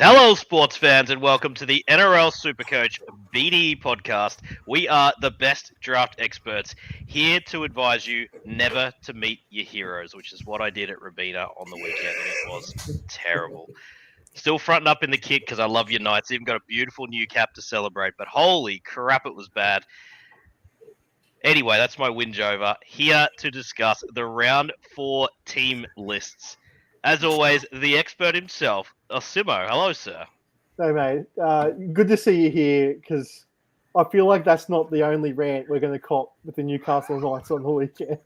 Hello, sports fans, and welcome to the NRL SuperCoach BDE Podcast. We are the best draft experts here to advise you never to meet your heroes, which is what I did at Rabina on the weekend, and it was terrible. Still fronting up in the kit because I love your Knights. Even got a beautiful new cap to celebrate, but holy crap, it was bad. Anyway, that's my whinge over. Here to discuss the round 4 team lists. As always, the expert himself, Simo. Hello, sir. Hey, mate. Good to see you here because I feel like that's not the only rant we're going to cop with the Newcastle Knights on the weekend.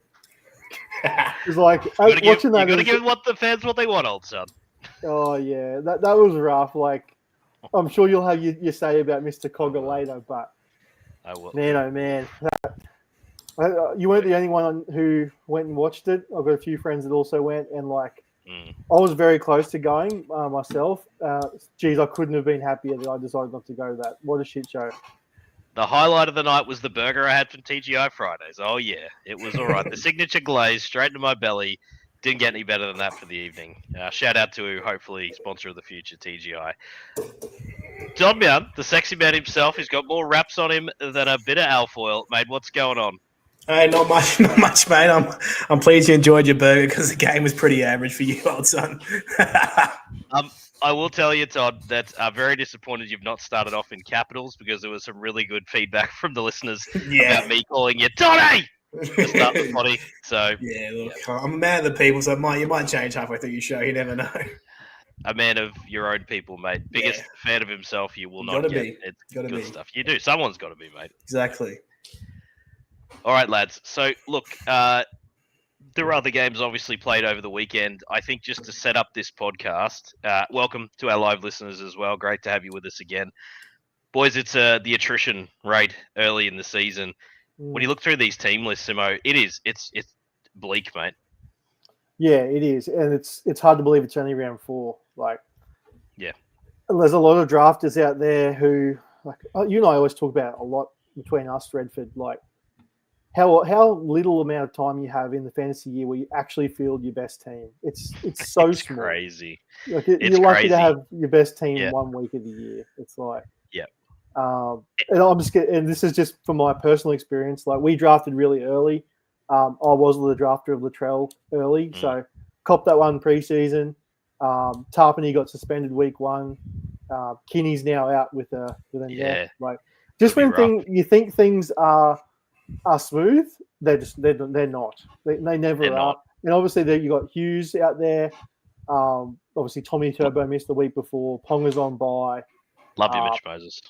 It's like watching that. You got to give what the fans what they want, old son. Oh yeah, that was rough. Like, I'm sure you'll have your say about Mr. Cogger later, but I will. Man, oh man, you weren't the only one who went and watched it. I've got a few friends that also went, and like. I was very close to going myself. Geez, I couldn't have been happier that I decided not to go to that. What a shit show. The highlight of the night was the burger I had from TGI Fridays. Oh, yeah. It was all right. The signature glaze straight into my belly. Didn't get any better than that for the evening. Shout out to, hopefully, sponsor of the future, TGI. Don Brown, the sexy man himself, he's got more wraps on him than a bit of alfoil. Mate, what's going on? Hey, not much, mate. I'm pleased you enjoyed your burger because the game was pretty average for you, old son. I will tell you, Todd, that I'm very disappointed you've not started off in capitals because there was some really good feedback from the listeners about me calling you Toddy to start the potty. So yeah, look, I'm a man of the people, so you might change halfway through your show. You never know. A man of your own people, mate. Biggest fan of himself you will not get. It's good stuff. You do. Someone's got to be, mate. Exactly. All right, lads. So, look, there were other games obviously played over the weekend. I think just to set up this podcast, welcome to our live listeners as well. Great to have you with us again. Boys, it's the attrition rate early in the season. When you look through these team lists, Simo, it's bleak, mate. Yeah, it is. And it's hard to believe it's only round 4. Like, yeah. There's a lot of drafters out there who, like, you and I always talk about a lot between us, Redford, like, how little amount of time you have in the fantasy year where you actually field your best team. It's so it's small. Crazy. Like, you're lucky to have your best team in 1 week of the year. It's like, and this is just from my personal experience. Like, we drafted really early. I was the drafter of Latrell early, so copped that one preseason. Tarpany got suspended week 1. Kinney's now out with a neck. Like, just when you think things are smooth, they're not. They never are. Not. And obviously, you got Hughes out there. Obviously, Tommy Turbo missed the week before. Ponga's on bye. Love you, Mitch Moses.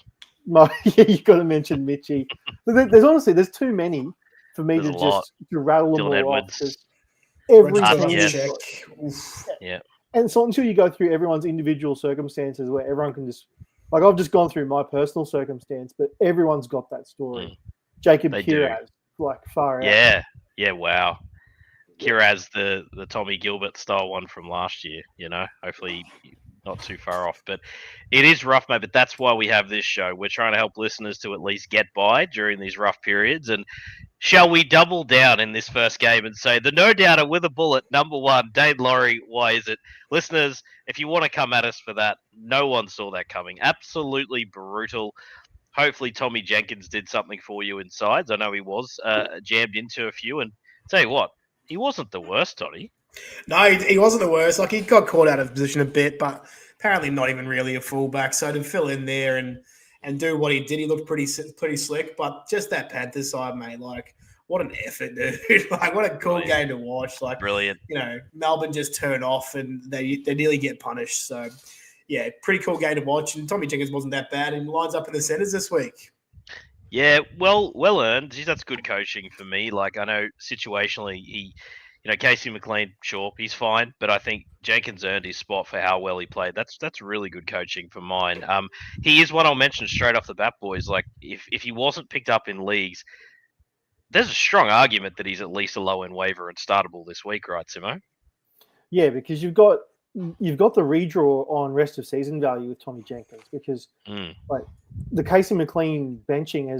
Yeah, you got to mention Mitchie. There's too many for me to rattle them all off. Every team, and so until you go through everyone's individual circumstances, where everyone can just, like, I've just gone through my personal circumstance, but everyone's got that story. Jacob Kiraz, like, far out. Yeah, wow. Kiraz, the Tommy Gilbert style one from last year, hopefully not too far off. But it is rough, mate, but that's why we have this show. We're trying to help listeners to at least get by during these rough periods. And shall we double down in this first game and say the no doubter with a bullet, number 1, Dane Laurie, why is it? Listeners, if you want to come at us for that, no one saw that coming. Absolutely brutal. Hopefully Tommy Jenkins did something for you in sides. I know he was jammed into a few. And tell you what, he wasn't the worst, Toddy. No, he wasn't the worst. Like, he got caught out of position a bit, but apparently not even really a fullback. So to fill in there and do what he did, he looked pretty slick. But just that Panthers side, mate, like, what an effort, dude. Like, what a cool game to watch. Like, brilliant. Melbourne just turn off and they nearly get punished. So, yeah, pretty cool game to watch. And Tommy Jenkins wasn't that bad and lines up in the centres this week. Yeah, well earned. Geez, that's good coaching for me. Like, I know situationally Casey McLean, sure, he's fine, but I think Jenkins earned his spot for how well he played. That's really good coaching for mine. He is one I'll mention straight off the bat, boys. Like, if he wasn't picked up in leagues, there's a strong argument that he's at least a low-end waiver and startable this week, right, Simo? Yeah, because you've got the redraw on rest of season value with Tommy Jenkins, because like, the Casey McLean benching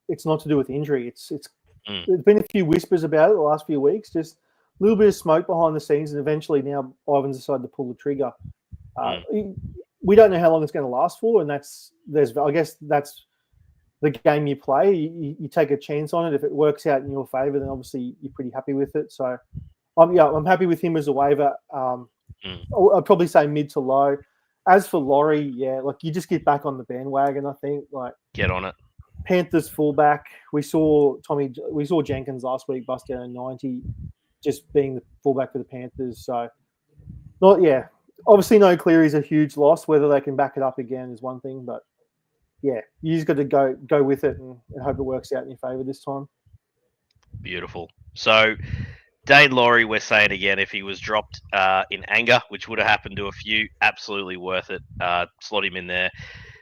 it's not to do with injury. There's been a few whispers about it the last few weeks, just a little bit of smoke behind the scenes, and eventually now Ivan's decided to pull the trigger. we don't know how long it's going to last for, and I guess that's the game you play. You take a chance on it. If it works out in your favour, then obviously you're pretty happy with it. So I'm happy with him as a waiver. I'd probably say mid to low. As for Laurie, like you just get back on the bandwagon. I think like get on it. Panthers fullback. We saw Jenkins last week bust down a 90, just being the fullback for the Panthers. So obviously no Cleary's a huge loss. Whether they can back it up again is one thing, but you just got to go with it and hope it works out in your favour this time. Beautiful. So Dane Laurie, we're saying again, if he was dropped in anger, which would have happened to a few, absolutely worth it. Slot him in there.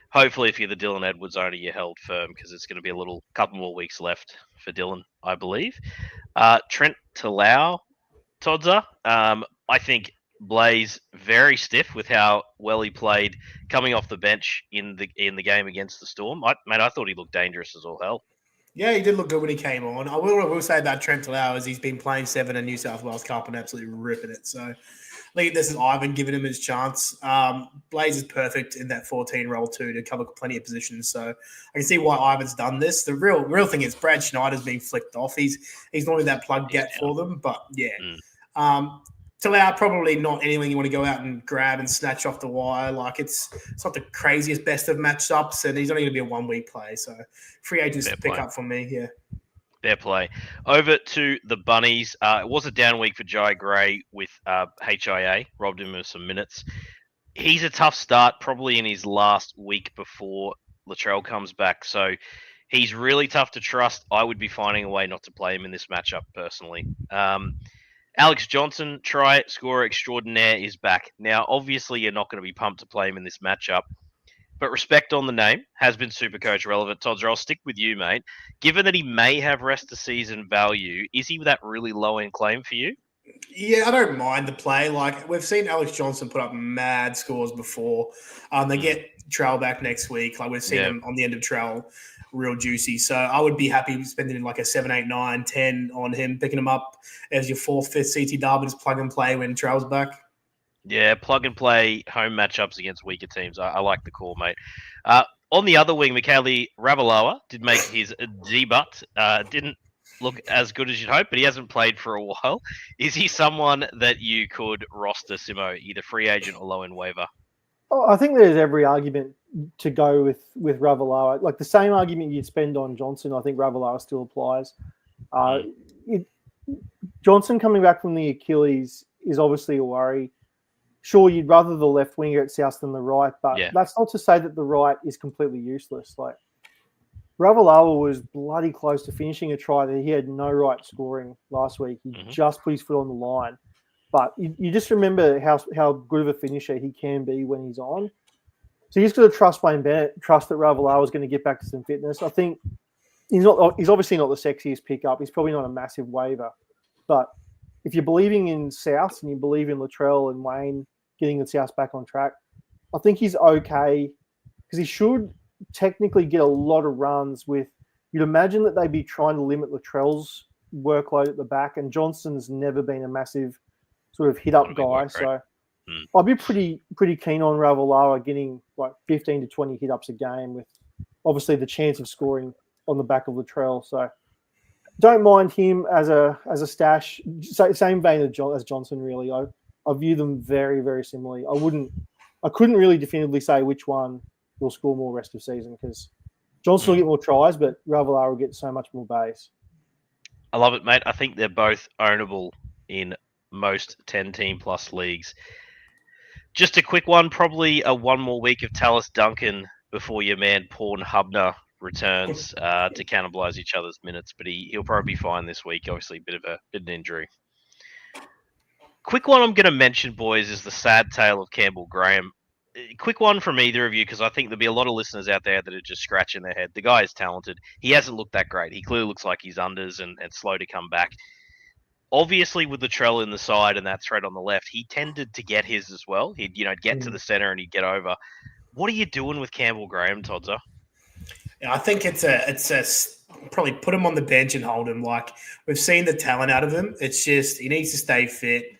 Hopefully, if you're the Dylan Edwards owner, you're held firm because it's going to be a couple more weeks left for Dylan, I believe. Trent Talau, Todzer. I think Blaze very stiff with how well he played coming off the bench in the game against the Storm. I thought he looked dangerous as all hell. Yeah, he did look good when he came on. I will say about Trent Talau is he's been playing 7 in New South Wales Cup and absolutely ripping it. So I think this is Ivan giving him his chance. Blaze is perfect in that 14 role too to cover plenty of positions. So I can see why Ivan's done this. The real thing is Brad Schneider's being flicked off. He's normally that plug gap for them, but Talau probably not anything you want to go out and grab and snatch off the wire. Like it's not the craziest best of matchups, and he's only going to be a 1 week play. So free agents to pick up from me. Yeah. Fair play. Over to the Bunnies. It was a down week for Jai Gray with HIA. Robbed him of some minutes. He's a tough start, probably in his last week before Latrell comes back. So he's really tough to trust. I would be finding a way not to play him in this matchup personally. Alex Johnson, try scorer extraordinaire, is back. Now, obviously, you're not going to be pumped to play him in this matchup, but respect on the name has been SuperCoach relevant. Todzer, I'll stick with you, mate. Given that he may have rest of season value, is he that really low-end claim for you? Yeah, I don't mind the play. Like, we've seen Alex Johnson put up mad scores before. They get Trell back next week. Like, we've seen him on the end of Trell, real juicy. So I would be happy spending like a 7, 8, 9, 10 on him, picking him up as your 4th, 5th CT dub and just plug and play when Trell's back. Yeah, plug and play home matchups against weaker teams. I like the call, mate. On the other wing, Michaeli Ravalawa did make his debut. Didn't look as good as you'd hope, but he hasn't played for a while. Is he someone that you could roster, Simo, either free agent or low-end waiver? Oh, I think there's every argument to go with Ravalawa. Like the same argument you'd spend on Johnson, I think Ravalawa still applies. Johnson coming back from the Achilles is obviously a worry. Sure, you'd rather the left winger at South than the right, but that's not to say that the right is completely useless. Like Ravalawa was bloody close to finishing a try that he had no right scoring last week. He just put his foot on the line. But you just remember how good of a finisher he can be when he's on. So you just got to trust Wayne Bennett, trust that Ravalawa is going to get back to some fitness. I think he's obviously not the sexiest pickup. He's probably not a massive waiver. But if you're believing in South and you believe in Latrell and Wayne getting the South back on track, I think he's okay because he should technically get a lot of runs with – you'd imagine that they'd be trying to limit Latrell's workload at the back, and Johnson's never been a massive – sort of hit-up guy, so I'd be pretty keen on Ravalawa getting like 15 to 20 hit-ups a game with obviously the chance of scoring on the back of Latrell. So don't mind him as a stash. Same vein as Johnson, really. I view them very, very similarly. I couldn't really definitively say which one will score more rest of season because Johnson will get more tries, but Ravalawa will get so much more base. I love it, mate. I think they're both ownable in most 10-team plus leagues. Just a quick one, probably a one more week of Tallis Duncan before your man Paul Hubner returns to cannibalise each other's minutes, but he'll probably be fine this week. Obviously, a bit of an injury. Quick one I'm going to mention, boys, is the sad tale of Campbell Graham. Quick one from either of you, because I think there'll be a lot of listeners out there that are just scratching their head. The guy is talented. He hasn't looked that great. He clearly looks like he's unders and slow to come back. Obviously, with Latrell in the side and that threat on the left, he tended to get his as well. He'd get to the center and he'd get over. What are you doing with Campbell Graham, Todzer? Yeah, I think it's probably put him on the bench and hold him. Like we've seen the talent out of him. It's just he needs to stay fit.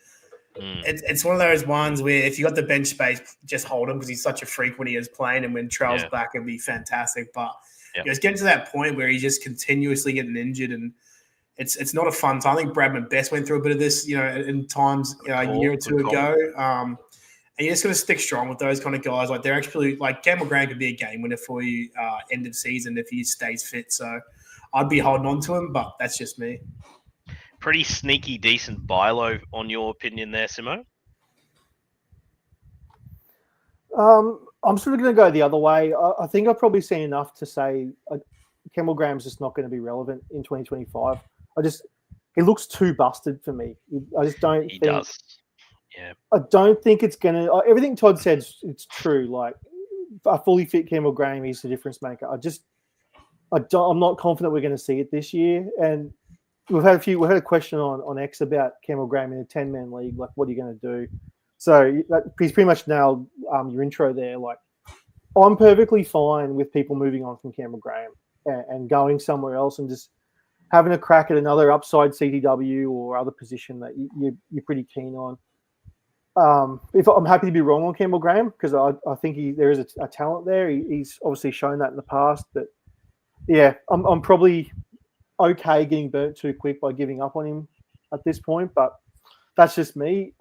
it's one of those ones where if you got the bench space, just hold him because he's such a freak when he is playing, and when Trell's back, it'd be fantastic. But it's getting to that point where he's just continuously getting injured, and it's not a fun time. I think Bradman Best went through a bit of this, in times a year or two ago. And you just got to stick strong with those kind of guys. Like they're actually like Campbell Graham could be a game winner for you end of season if he stays fit. So I'd be holding on to him, but that's just me. Pretty sneaky, decent buy low on your opinion there, Simo? I'm sort of going to go the other way. I think I've probably seen enough to say Campbell Graham's just not going to be relevant in 2025. He looks too busted for me. I just don't. He does. Yeah. I don't think it's going to. Everything Todd said, it's true. Like a fully fit Campbell Graham, he's the difference maker. I'm not confident we're going to see it this year. And we've had a question on X about Campbell Graham in a 10-man league. Like, what are you going to do? So he's pretty much nailed your intro there. Like, I'm perfectly fine with people moving on from Campbell Graham and going somewhere else and just having a crack at another upside CTW or other position that you're pretty keen on. If I'm happy to be wrong on Campbell Graham because I think there is a talent there. He's obviously shown that in the past. But yeah, I'm probably okay getting burnt too quick by giving up on him at this point. But that's just me.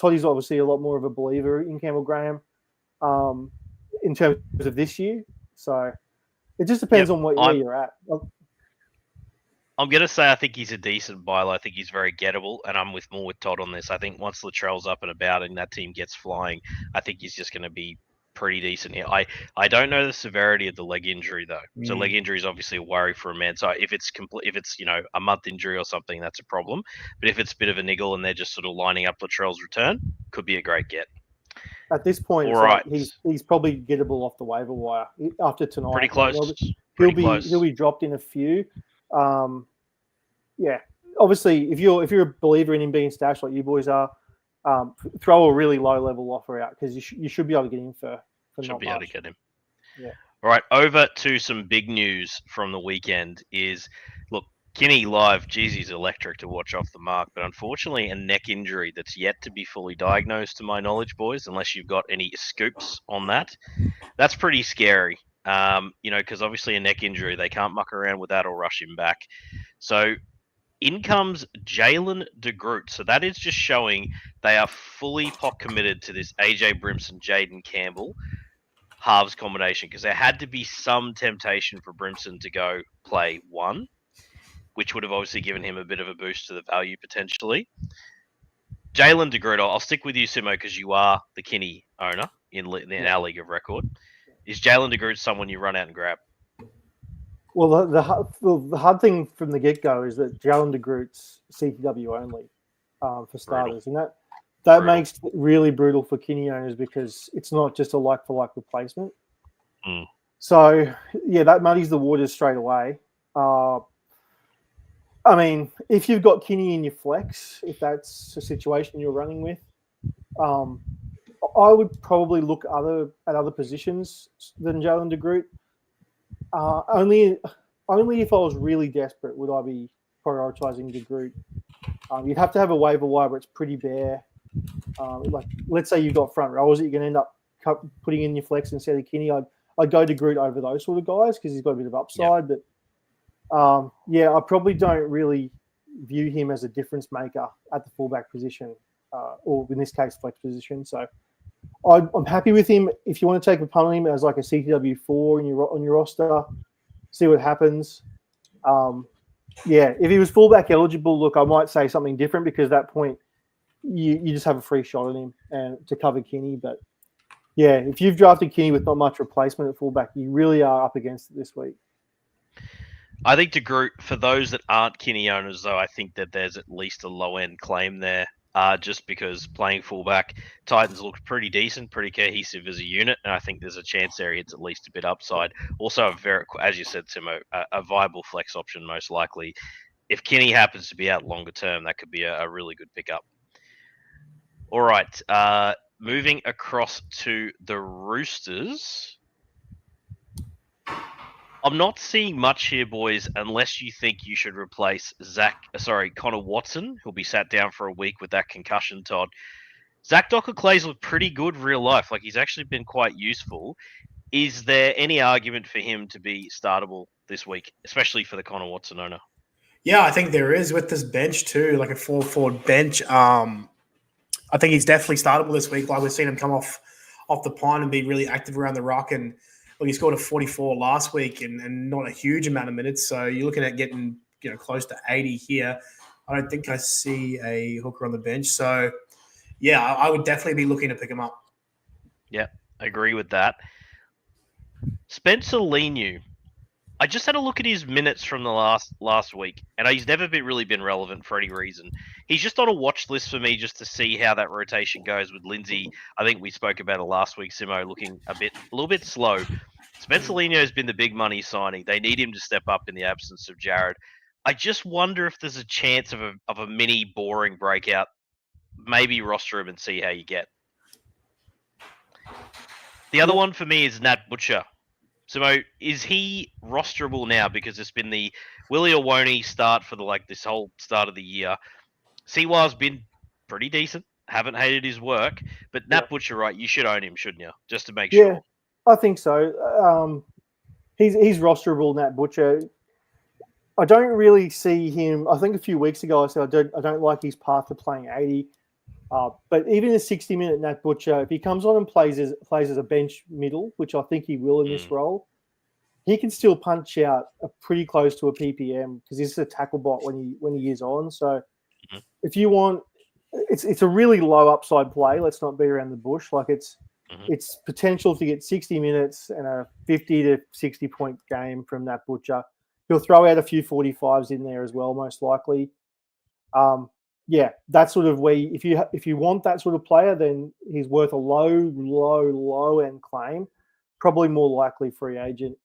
Toddy's obviously a lot more of a believer in Campbell Graham in terms of this year. So it just depends on where you're at. I'm going to say I think he's a decent buy low. I think he's very gettable, and I'm more with Todd on this. I think once Latrell's up and about and that team gets flying, I think he's just going to be pretty decent here. I don't know the severity of the leg injury, though. So leg injury is obviously a worry for a man. So if it's a month injury or something, that's a problem. But if it's a bit of a niggle and they're just sort of lining up Latrell's return, could be a great get. At this point, he's probably gettable off the waiver wire after tonight. Pretty close. He'll be dropped in a few. Obviously, if you're a believer in him being stashed like you boys are, throw a really low level offer out because you should be able to get him for should be much. able to get him. Yeah. All right, over to some big news from the weekend is, look, Kinney live, geez, he's electric to watch off the mark, but unfortunately a neck injury that's yet to be fully diagnosed to my knowledge, boys, unless you've got any scoops on that. That's pretty scary. Because obviously a neck injury, they can't muck around with that or rush him back. So in comes Jalen DeGroot. So that is just showing they are fully pot committed to this AJ Brimson, Jaden Campbell halves combination because there had to be some temptation for Brimson to go play one, which would have obviously given him a bit of a boost to the value potentially. Jalen DeGroot, I'll stick with you, Simo, because you are the Kinney owner in our League of Record. Is Jalen DeGroot someone you run out and grab? Well, the hard thing from the get-go is that Jalen DeGroot's CTW only for starters. Brutal. And that makes it really brutal for Kinney owners because it's not just a like-for-like replacement. So, yeah, that muddies the waters straight away. If you've got Kinney in your flex, if that's a situation you're running with, I would probably look at other positions than Jalen DeGroot. Only if I was really desperate would I be prioritizing DeGroot. You'd have to have a waiver wire where it's pretty bare. Let's say you've got front rowers that you're going to end up putting in your flex instead of Kinney. I'd go DeGroot over those sort of guys because he's got a bit of upside. Yep. But I probably don't really view him as a difference maker at the fullback position, or in this case, flex position. So I'm happy with him. If you want to take a punt on him as like a CTW4 on your roster, see what happens. If he was fullback eligible, look, I might say something different because at that point you just have a free shot at him and to cover Kinney. But yeah, if you've drafted Kinney with not much replacement at fullback, you really are up against it this week. I think DeGroot, for those that aren't Kinney owners, though, I think that there's at least a low-end claim there. Just because playing fullback, Titans looked pretty decent, pretty cohesive as a unit, and I think there's a chance there it's at least a bit upside. Also, as you said, Timo, a viable flex option most likely. If Kinney happens to be out longer term, that could be a really good pickup. All right, moving across to the Roosters. I'm not seeing much here, boys, unless you think you should replace Connor Watson, who'll be sat down for a week with that concussion, Todd. Zach Docker-Clay's looked pretty good real life. Like, he's actually been quite useful. Is there any argument for him to be startable this week, especially for the Connor Watson owner? Yeah, I think there is with this bench too, like a 4-forward bench. I think he's definitely startable this week. Like, we've seen him come off the pine and be really active around the ruck. And he scored a 44 last week and not a huge amount of minutes. So you're looking at getting close to 80 here. I don't think I see a hooker on the bench. So, yeah, I would definitely be looking to pick him up. Yeah, I agree with that. Spencer Leniu. I just had a look at his minutes from the last week, and he's never really been relevant for any reason. He's just on a watch list for me just to see how that rotation goes with Lindsay. I think we spoke about it last week, Simo, looking a little bit slow. Spencer Leniu has been the big money signing. They need him to step up in the absence of Jared. I just wonder if there's a chance of a mini boring breakout. Maybe roster him and see how you get. The other one for me is Nat Butcher. So is he rosterable now because it's been the Willie or won't he start for this whole start of the year? Siwa's been pretty decent. Haven't hated his work, but Nat Butcher, right? You should own him, shouldn't you? Just to make sure. Yeah, I think so. He's rosterable, Nat Butcher. I don't really see him. I think a few weeks ago I said I don't like his path to playing 80. But even a 60-minute Nat Butcher, if he comes on and plays as a bench middle, which I think he will in this role, he can still punch out pretty close to a PPM because he's a tackle bot when he is on. So if you want, it's a really low upside play. Let's not beat around the bush. Like it's potential to get 60 minutes and a 50 to 60 point game from Nat Butcher. He'll throw out a few 45s in there as well, most likely. Yeah, that's sort of where if you want that sort of player, then he's worth a low end claim, probably more likely free agent.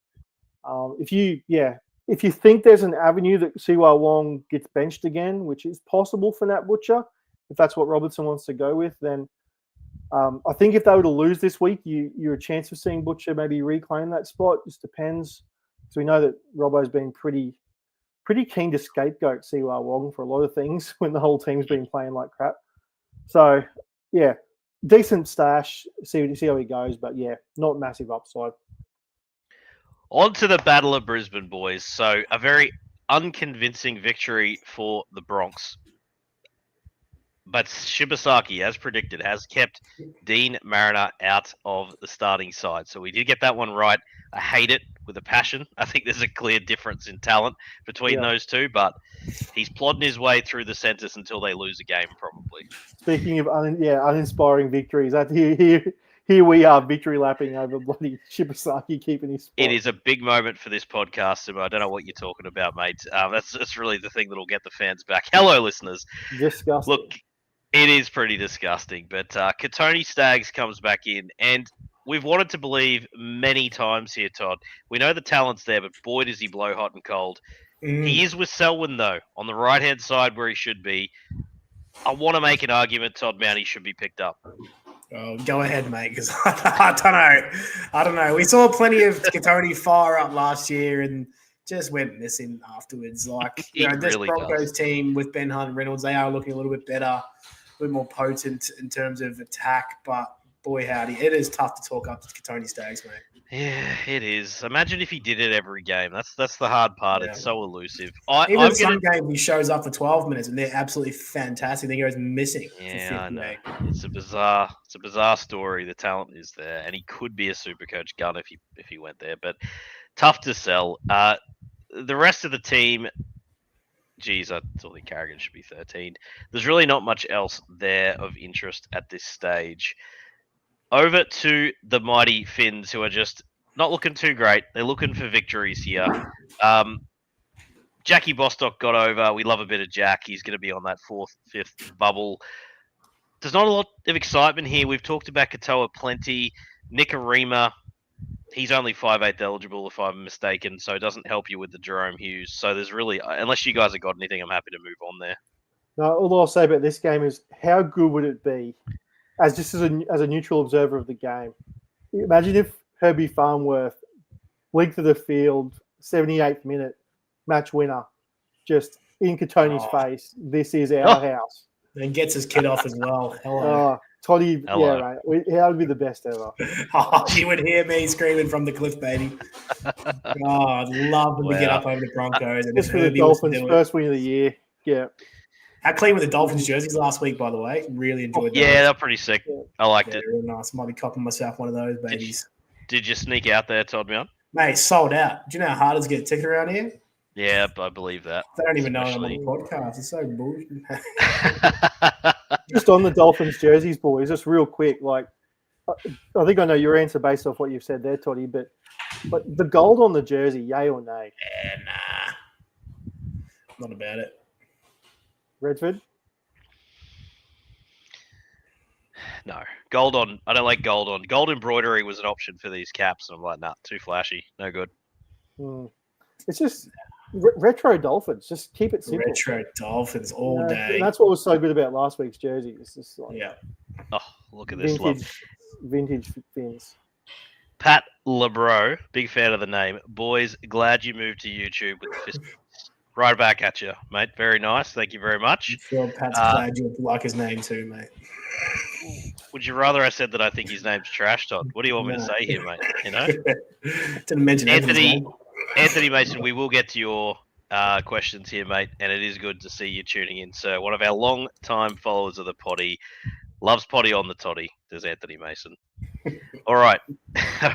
If you think there's an avenue that Siwa Wong gets benched again, which is possible for Nat Butcher, if that's what Robertson wants to go with, then I think if they were to lose this week, you're a chance of seeing Butcher maybe reclaim that spot. Just depends. So we know that Robbo's been pretty keen to scapegoat Siwa Wong for a lot of things when the whole team's been playing like crap. So, yeah, decent stash. See how he goes, but yeah, not massive upside. On to the Battle of Brisbane, boys. So, a very unconvincing victory for the Bronx. But Shibasaki, as predicted, has kept Dean Mariner out of the starting side. So we did get that one right. I hate it with a passion. I think there's a clear difference in talent between those two, but he's plodding his way through the centres until they lose a game, probably. Speaking of uninspiring victories, here we are victory lapping over bloody Shibasaki keeping his spot. It is a big moment for this podcast, Simo. I don't know what you're talking about, mate. That's really the thing that'll get the fans back. Hello, listeners. Disgusting. Look, it is pretty disgusting, but Katoni Staggs comes back in, and we've wanted to believe many times here, Todd. We know the talent's there, but boy, does he blow hot and cold. He is with Selwyn, though, on the right-hand side where he should be. I want to make an argument Todd Mounty should be picked up. Oh, go ahead, mate, because I don't know. We saw plenty of Katoni fire up last year and just went missing afterwards. Like, this really Broncos team with Ben Hunt and Reynolds, they are looking a little bit better, a bit more potent in terms of attack, but boy, howdy, it is tough to talk up to Katoni Staggs, mate. Yeah, it is. Imagine if he did it every game. That's the hard part. Yeah. It's so elusive. Even some games he shows up for 12 minutes and they're absolutely fantastic. Then he goes missing. Yeah, I know. It's a bizarre story. The talent is there, and he could be a Supercoach gun if he went there, but tough to sell. The rest of the team, geez, I thought Carrigan should be 13. There's really not much else there of interest at this stage. Over to the mighty Finns, who are just not looking too great. They're looking for victories here. Jackie Bostock got over. We love a bit of Jack. He's going to be on that 4th, 5th bubble. There's not a lot of excitement here. We've talked about Katoa plenty. Nick Arima, he's only 5'8" eligible, if I'm mistaken, so it doesn't help you with the Jerome Hughes. So there's really, unless you guys have got anything, I'm happy to move on there. No, all I'll say about this game is how good would it be, as a neutral observer of the game, imagine if Herbie Farnworth length of the field 78th minute, match winner, just in Katoni's face. This is our house. And gets his kid off as well. Hello. Oh, Toddy, Hello. yeah, mate. That would be the best ever. You would hear me screaming from the cliff, baby. Oh, I'd love them to get up over the Broncos. And Just for the Dolphins' first win of the year. Yeah. How clean were the Dolphins jerseys last week, by the way? Really enjoyed those. Yeah, they're pretty sick. I liked it. Really nice. Might be copping myself one of those babies. Did you sneak out there, Todd Mion? Mate, sold out. Do you know how hard it is to get a ticket around here? Yeah, I believe that. They don't even know I'm on the podcast. It's so bullshit. Just on the Dolphins jerseys, boys, just real quick. Like, I think I know your answer based off what you've said there, Toddy, but the gold on the jersey, yay or nay? Yeah, nah. Not about it. Redford? No. Gold on. I don't like gold on. Gold embroidery was an option for these caps, and I'm like, nah, too flashy. No good. It's just retro Dolphins. Just keep it simple. Retro Dolphins all day. And that's what was so good about last week's jersey. It's just like Oh, look at this love. Vintage fins. Pat LeBro, big fan of the name. Boys, glad you moved to YouTube with the fist. Right back at you, mate. Very nice. Thank you very much. I'm sure Pat's glad you like his name too, mate. Would you rather I said that I think his name's trash, Todd? What do you want me to say here, mate? You know? Didn't mention Anthony Mason, we will get to your questions here, mate, and it is good to see you tuning in. So one of our long-time followers of the potty, loves potty on the toddy, there's Anthony Mason. All right,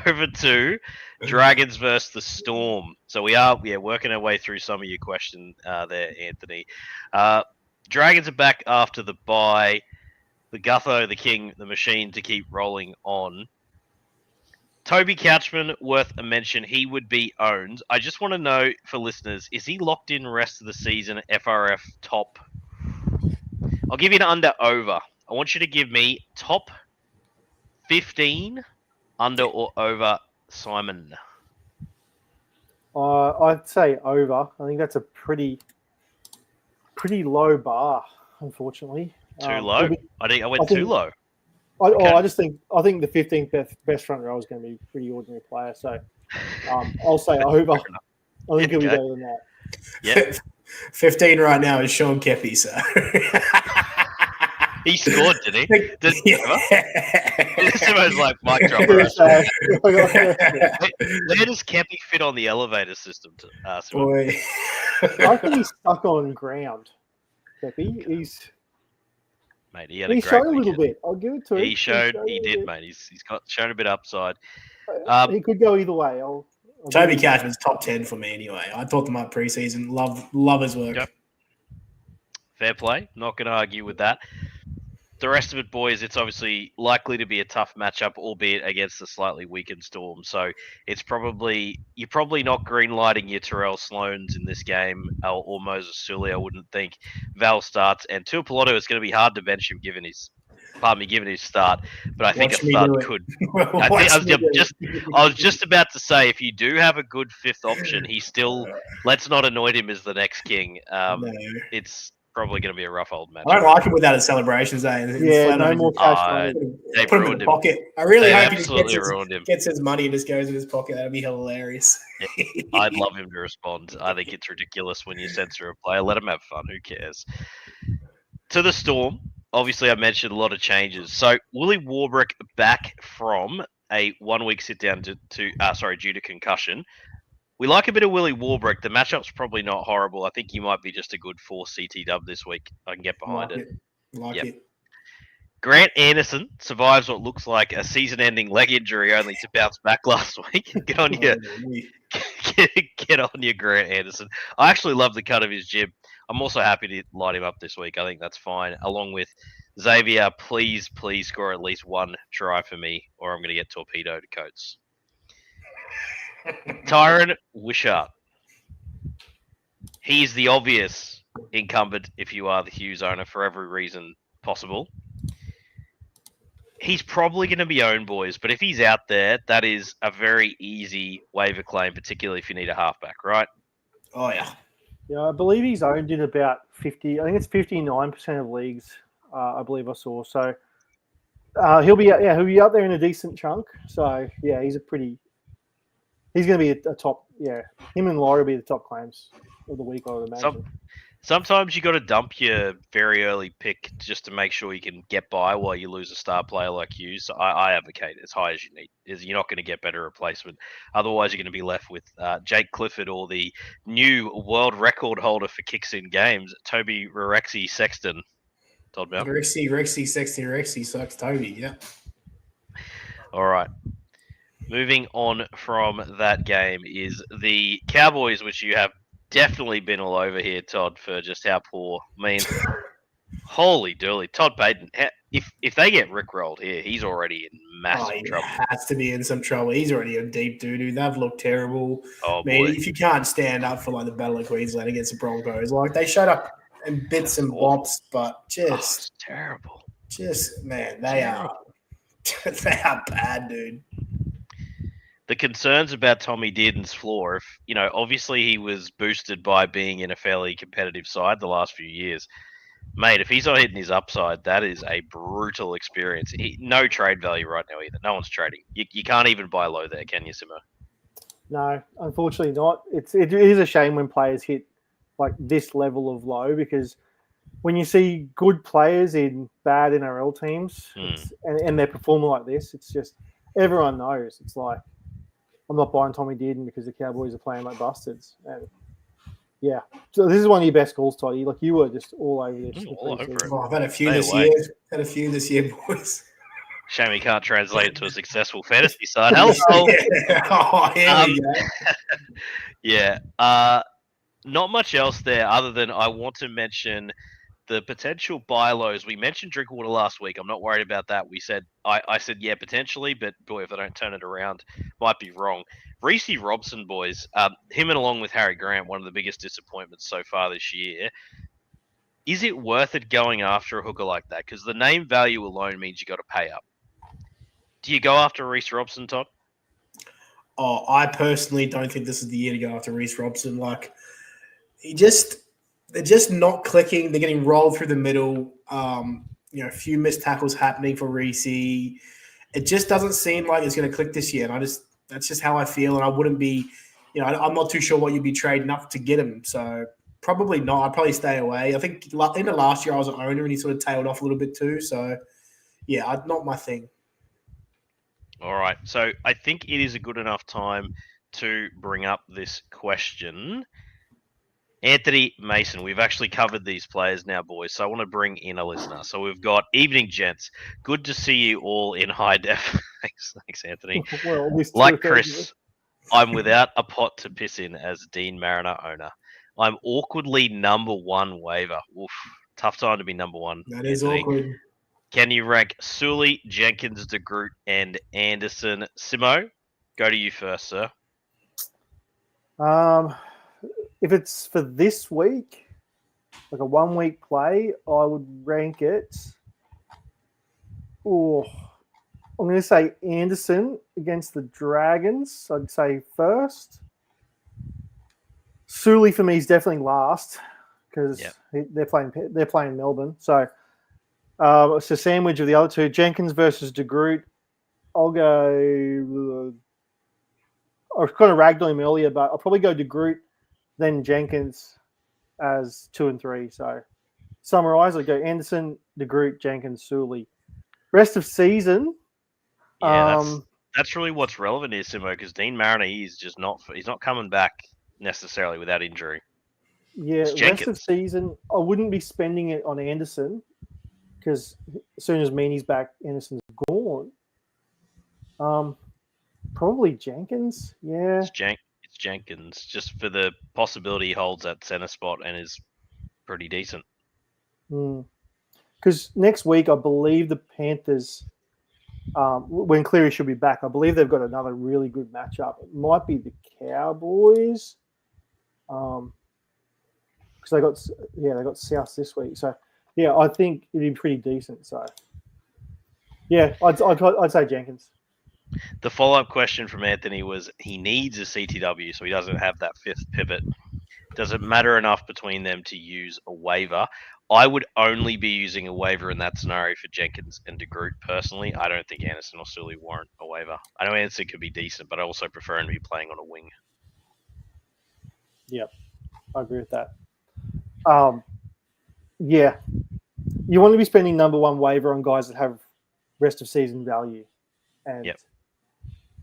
over to Dragons versus the Storm. So we are working our way through some of your questions there, Anthony. Dragons are back after the bye. The Gutho, the King, the Machine to keep rolling on. Toby Couchman, worth a mention. He would be owned. I just want to know for listeners, is he locked in rest of the season FRF top? I'll give you an under over. I want you to give me top 15 under or over Simon. I'd say over. I think that's a pretty low bar, unfortunately. Too low? I went too low. I think the 15th best front row is going to be a pretty ordinary player. So I'll say over. I think he'll be better than that. Yeah. 15 right now is Sean Kepi, so. He scored, did he? Did he ever? It's almost like mic drop. Where does Kepi fit on the elevator system? Boy. I think he's stuck on ground, Kepi. Mate, he had a great showed a little weekend. bit. I'll give it to him. He did, mate. He's shown a bit upside. He could go either way. Toby Cashman's top 10 for me anyway. I thought them up preseason. Love his work. Yep. Fair play. Not going to argue with that. The rest of it, boys, it's obviously likely to be a tough matchup, albeit against a slightly weakened Storm. So you're probably not green-lighting your Terrell Sloans in this game, or Moses Sully, I wouldn't think. Val starts, and Tuipulotu is going to be hard to bench him given his start. But I think a start could. I was just about to say, if you do have a good fifth option, let's not anoint him as the next king. It's probably going to be a rough old match. I don't like him without his celebrations, no more cash money. They put him in the pocket. I really hope he gets his money and just goes in his pocket. That'd be hilarious. Yeah, I'd love him to respond. I think it's ridiculous when you censor a player. Let him have fun. Who cares? To the Storm, obviously I mentioned a lot of changes. So Willie Warbrick back from a 1 week sit down due to concussion. We like a bit of Willie Warbrick. The matchup's probably not horrible. I think he might be just a good 4 CT dub this week. I can get behind it. Like it. Grant Anderson survives what looks like a season-ending leg injury, only to bounce back last week. Get on your Grant Anderson. I actually love the cut of his jib. I'm also happy to light him up this week. I think that's fine. Along with Xavier, please score at least one try for me, or I'm going to get torpedoed, Coates. Tyron Wishart. He's the obvious incumbent if you are the Hughes owner for every reason possible. He's probably going to be owned, boys, but if he's out there, that is a very easy waiver claim, particularly if you need a halfback, right? Oh, yeah. Yeah, I believe he's owned in about 50. I think it's 59% of leagues. I believe I saw. So he'll be out there in a decent chunk. So yeah, he's going to be a top yeah, him and Laurie will be the top claims of the week, I would imagine. Sometimes you got to dump your very early pick just to make sure you can get by while you lose a star player like you. So I advocate as high as you need. You're not going to get better replacement. Otherwise, you're going to be left with Jake Clifford or the new world record holder for kicks in games, Toby Rexy Sexton. Todd Bell. Rexy, Sexton, Rexy sucks Toby, yeah. All right. Moving on from that game is the Cowboys, which you have definitely been all over here, Todd, for just how poor. I mean, holy dooly. Todd Payton, if they get rickrolled here, he's already in massive trouble. He has to be in some trouble. He's already in deep doo-doo. They've looked terrible. Oh, man, boy. if you can't stand up for like the Battle of Queensland against the Broncos, like they showed up in bits and bops, but it's terrible. Man, they are bad, dude. The concerns about Tommy Dearden's floor, obviously he was boosted by being in a fairly competitive side the last few years. Mate, if he's not hitting his upside, that is a brutal experience. No trade value right now either. No one's trading. You can't even buy low there, can you, Simo? No, unfortunately not. It is a shame when players hit like this level of low, because when you see good players in bad NRL teams and they're performing like this, it's just everyone knows. It's like, I'm not buying Tommy Dearden because the Cowboys are playing like bastards. And yeah, so this is one of your best calls, Toddy. Like you were just all over this. All over it. I've had a few this year. Had a few this year, boys. Shame we can't translate it to a successful fantasy side. Hello. Yeah. Not much else there other than I want to mention the potential buy lows. We mentioned Drinkwater last week. I'm not worried about that. I said, yeah, potentially, but boy, if I don't turn it around, might be wrong. Reece Robson, boys, him and along with Harry Grant, one of the biggest disappointments so far this year. Is it worth it going after a hooker like that? Because the name value alone means you got to pay up. Do you go after Reece Robson, Todd? Oh, I personally don't think this is the year to go after Reece Robson. Like, they're just not clicking. They're getting rolled through the middle. A few missed tackles happening for Reece. It just doesn't seem like it's going to click this year. And that's just how I feel. And I wouldn't be, I'm not too sure what you'd be trading up to get him. So probably not. I'd probably stay away. I think end of last year I was an owner and he sort of tailed off a little bit too. So yeah, not my thing. All right. So I think it is a good enough time to bring up this question. Anthony Mason, we've actually covered these players now, boys, so I want to bring in a listener. So we've got Evening Gents. Good to see you all in high def. Thanks, Anthony. Well, like Chris, I'm without a pot to piss in as Dean Mariner owner. I'm awkwardly number one waiver. Oof, tough time to be number one. That is awkward. Can you rank Sully, Jenkins, De Groot, and Anderson? Simo, go to you first, sir. If it's for this week, like a 1 week play, I would rank it. I'm going to say Anderson against the Dragons. I'd say first. Sully for me is definitely last because they're playing Melbourne. So it's a sandwich of the other two. Jenkins versus De Groot. I'll go. I was kind of ragged on him earlier, but I'll probably go De Groot, then Jenkins as 2 and 3. So summarize, I go Anderson, De Groot, Jenkins, Sully. Rest of season. Yeah, that's really what's relevant here, Simo, because Dean Mariner he's not coming back necessarily without injury. Yeah, rest of season, I wouldn't be spending it on Anderson because as soon as Meany's back, Anderson's gone. Probably Jenkins. Yeah, it's Jenkins, just for the possibility he holds that center spot and is pretty decent. Because next week, I believe the Panthers, when Cleary should be back, I believe they've got another really good matchup. It might be the Cowboys, because they got South this week. So yeah, I think it'd be pretty decent. So yeah, I'd say Jenkins. The follow-up question from Anthony was he needs a CTW, so he doesn't have that fifth pivot. Does it matter enough between them to use a waiver? I would only be using a waiver in that scenario for Jenkins and De Groot personally. I don't think Anderson or Sully warrant a waiver. I know Anderson could be decent, but I also prefer him to be playing on a wing. Yep, I agree with that. Yeah, you want to be spending number one waiver on guys that have rest of season value, and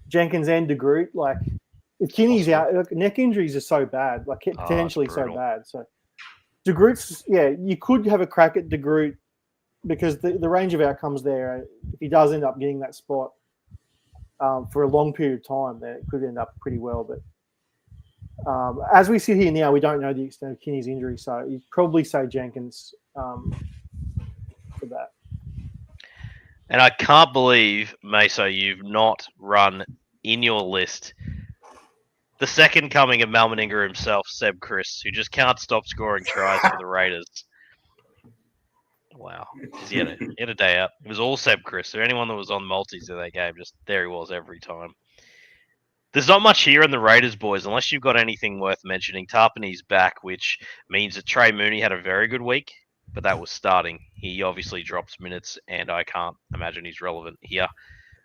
Jenkins and De Groot, like if Kinney's out, like, neck injuries are so bad, like potentially so bad. So De Groot's, you could have a crack at De Groot because the range of outcomes there, if he does end up getting that spot for a long period of time, then it could end up pretty well. But as we sit here now, we don't know the extent of Kinney's injury, so you'd probably say Jenkins for that. And I can't believe, Meso, you've not run in your list the second coming of Mal Meninga himself, Seb Chris, who just can't stop scoring tries for the Raiders. Wow. He had a day out. It was all Seb Chris. So anyone that was on multis in that game, just there he was every time. There's not much here in the Raiders, boys, unless you've got anything worth mentioning. Tarpany's back, which means that Trey Mooney had a very good week, but that was starting. He obviously drops minutes, and I can't imagine he's relevant here.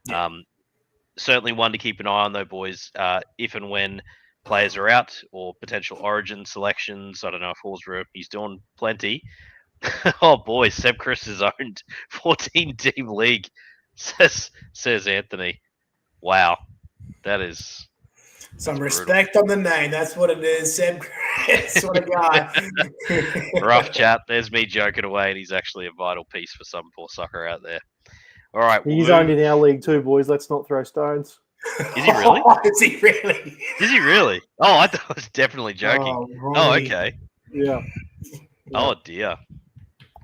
Yeah. Certainly one to keep an eye on, though, boys, if and when players are out or potential origin selections. I don't know if Horsburgh, he's doing plenty. Oh, boy, Seb Chris has owned 14-team league, says Anthony. Wow. That is some respect on the name. That's what it is. Seb Chris, what a guy. Rough chat. There's me joking away, and he's actually a vital piece for some poor sucker out there. All right. He's owned in our league too, boys. Let's not throw stones. Is he really? Is he really? Is he really? Oh, I thought I was definitely joking. Oh, okay. Yeah. Oh, dear.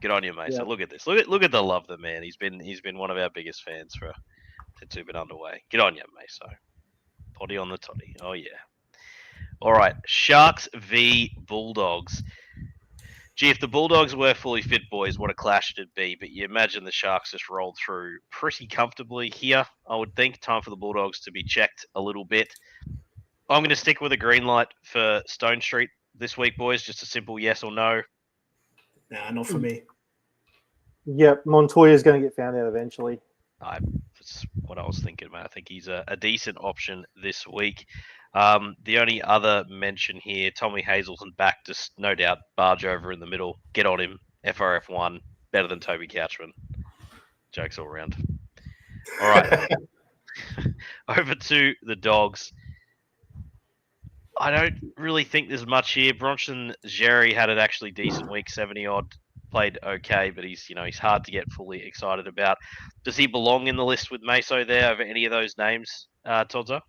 Good on you, mate. Yeah. So look at this. Look at the love, the man. He's been one of our biggest fans since we've been underway. Get on you, mate. So. Potty on the toddy. Oh, yeah. All right. Sharks v Bulldogs. Gee, if the Bulldogs were fully fit, boys, what a clash it'd be. But you imagine the Sharks just rolled through pretty comfortably here. I would think time for the Bulldogs to be checked a little bit. I'm going to stick with a green light for Stone Street this week, boys. Just a simple yes or no. Nah, not for me. Yep, Montoya's going to get found out eventually. That's what I was thinking, mate. I think he's a decent option this week. The only other mention here, Tommy Hazelton back, just no doubt, barge over in the middle. Get on him. FRF1, better than Toby Couchman. Jokes all around. All right. Over to the Dogs. I don't really think there's much here. Bronson Jerry had an actually decent week, 70-odd. Played okay, but he's hard to get fully excited about. Does he belong in the list with Meso there over any of those names, Todzo?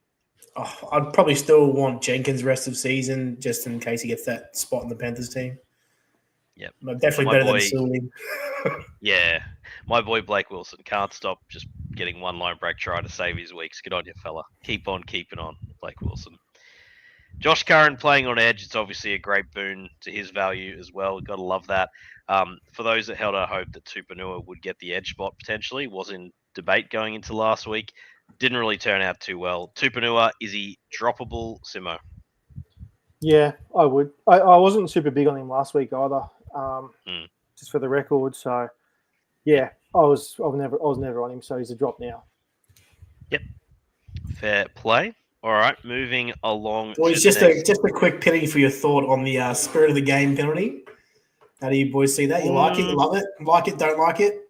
Oh, I'd probably still want Jenkins rest of season just in case he gets that spot in the Panthers team. Yep. But definitely better than Sully. Yeah. My boy Blake Wilson can't stop just getting one line break try to save his weeks. Good on you, fella. Keep on keeping on, Blake Wilson. Josh Curran playing on edge, it's obviously a great boon to his value as well. We've got to love that. For those that held our hope that Tupanua would get the edge spot potentially, was in debate going into last week. Didn't really turn out too well. Tupanua, is he droppable, Simo? Yeah, I would. I wasn't super big on him last week either, just for the record. So, yeah, I was never on him, so he's a drop now. Yep. Fair play. All right, moving along. Boys, just a quick pity for your thought on the spirit of the game penalty. How do you boys see that? You like it? You love it? Like it? Don't like it?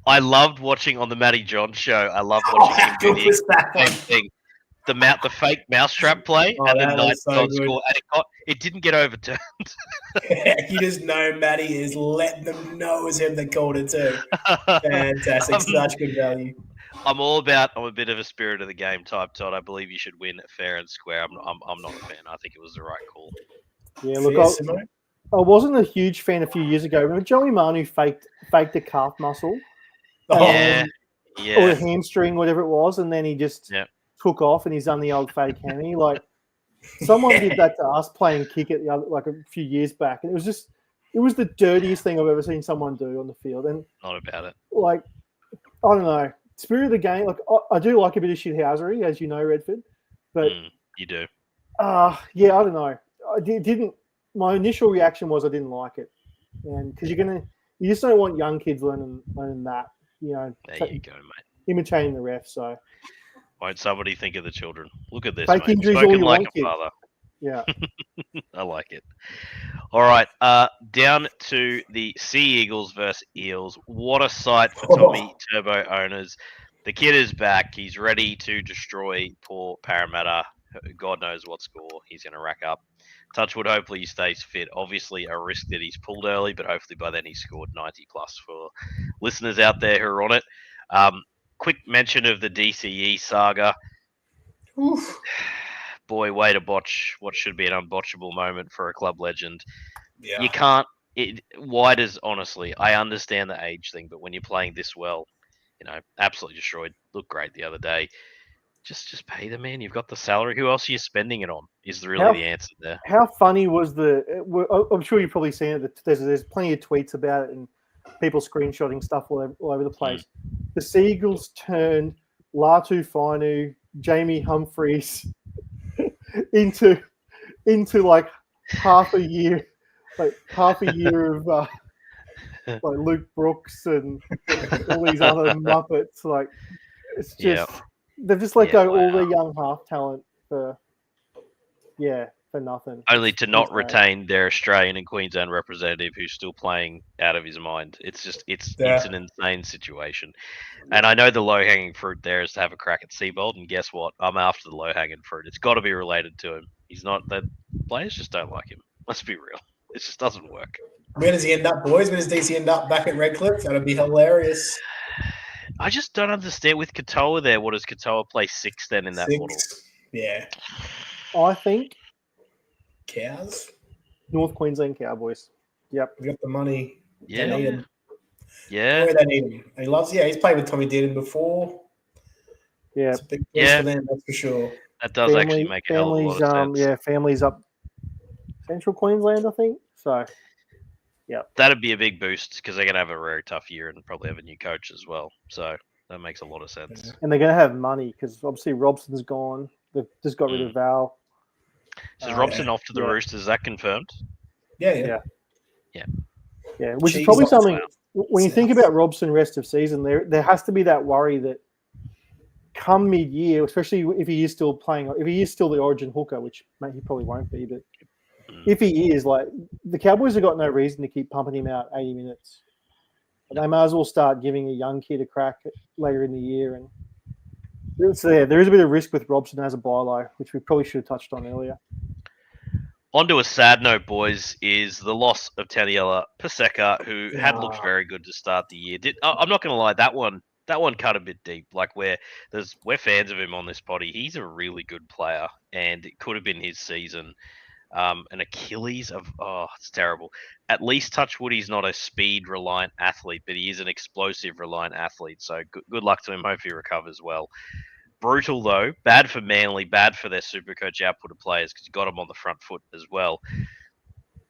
I loved watching on the Matty John show. I loved watching him do the same thing. The fake mousetrap play, and then score, and it didn't get overturned. You just know Matty is letting them know it was him that called it too. Fantastic, such good value. I'm a bit of a spirit of the game type, Todd. I believe you should win fair and square. I'm not a fan. I think it was the right call. Yeah, look, I wasn't a huge fan a few years ago. Remember Joey Manu faked a calf muscle? Yeah. Or a hamstring, whatever it was, and then he just took off and he's done the old fake hammy. Like, someone did that to us playing kick at a few years back. And it was the dirtiest thing I've ever seen someone do on the field. And not about it. Like, I don't know. Spirit of the game, like I do like a bit of shithousery, as you know, Redford. But you do. I don't know. I didn't. My initial reaction was I didn't like it, and because you just don't want young kids learning that. There you go, mate. Imitating the ref. So won't somebody think of the children? Look at this, fake mate. Injuries Spoken all you like want, a father. Yeah. I like it. All right, down to the Sea Eagles versus Eels. What a sight for Tommy Turbo owners. The kid is back. He's ready to destroy poor Parramatta. God knows what score he's going to rack up. Touchwood, hopefully he stays fit. Obviously a risk that he's pulled early, but hopefully by then he's scored 90 plus for listeners out there who are on it. Quick mention of the DCE saga. Oof. Boy, way to botch what should be an unbotchable moment for a club legend. Yeah. You can't. Honestly, I understand the age thing, but when you're playing this well, absolutely destroyed. Looked great the other day. Just pay the man. You've got the salary. Who else are you spending it on? Is really the answer there. How funny was I'm sure you've probably seen it. There's plenty of tweets about it and people screenshotting stuff all over the place. The Seagulls turned Latu Fainu, Jamie Humphreys into like half a year of like Luke Brooks and all these other Muppets. Like it's just they've just let go all their young half talent for nothing. Only to not retain their Australian and Queensland representative who's still playing out of his mind. It's just it's an insane situation. And I know the low hanging fruit there is to have a crack at Seabold, and guess what? I'm after the low hanging fruit. It's got to be related to him. He's not. The players just don't like him. Let's be real. It just doesn't work. Where does he end up, boys? Where does DC end up? Back at Redcliffe? That'd be hilarious. I just don't understand with Katoa there. What does Katoa play 6 then in that model? Yeah. I think Cows. North Queensland Cowboys. Yep. We got the money. Yeah. They need him. Yeah. Where they need him. He loves. Yeah, he's played with Tommy Dearden before. Yeah. It's a big push for them, that's for sure. That does actually make a hell of a lot of sense. Yeah, families up Central Queensland, I think. So, yeah. That'd be a big boost because they're going to have a very tough year and probably have a new coach as well. So that makes a lot of sense. And they're going to have money because obviously Robson's gone. They've just got rid of Val. So is Robson off to the Roosters? Is that confirmed? Yeah. Which is probably something when you think about Robson rest of season, there has to be that worry that come mid-year, especially if he is still playing, if he is still the origin hooker, which he probably won't be, but if he is, like, the Cowboys have got no reason to keep pumping him out 80 minutes. They might as well start giving a young kid a crack later in the year. And so, there is a bit of risk with Robson as a buy-low, which we probably should have touched on earlier. On to a sad note, boys, is the loss of Taniela Paseka, who had looked very good to start the year. I'm not going to lie, that one cut a bit deep. Like we're fans of him on this potty. He's a really good player, and it could have been his season. An Achilles it's terrible. At least touchwood, he's not a speed reliant athlete, but he is an explosive reliant athlete. So good luck to him. Hope he recovers well. Brutal though, bad for Manly, bad for their SuperCoach output of players because you got them on the front foot as well.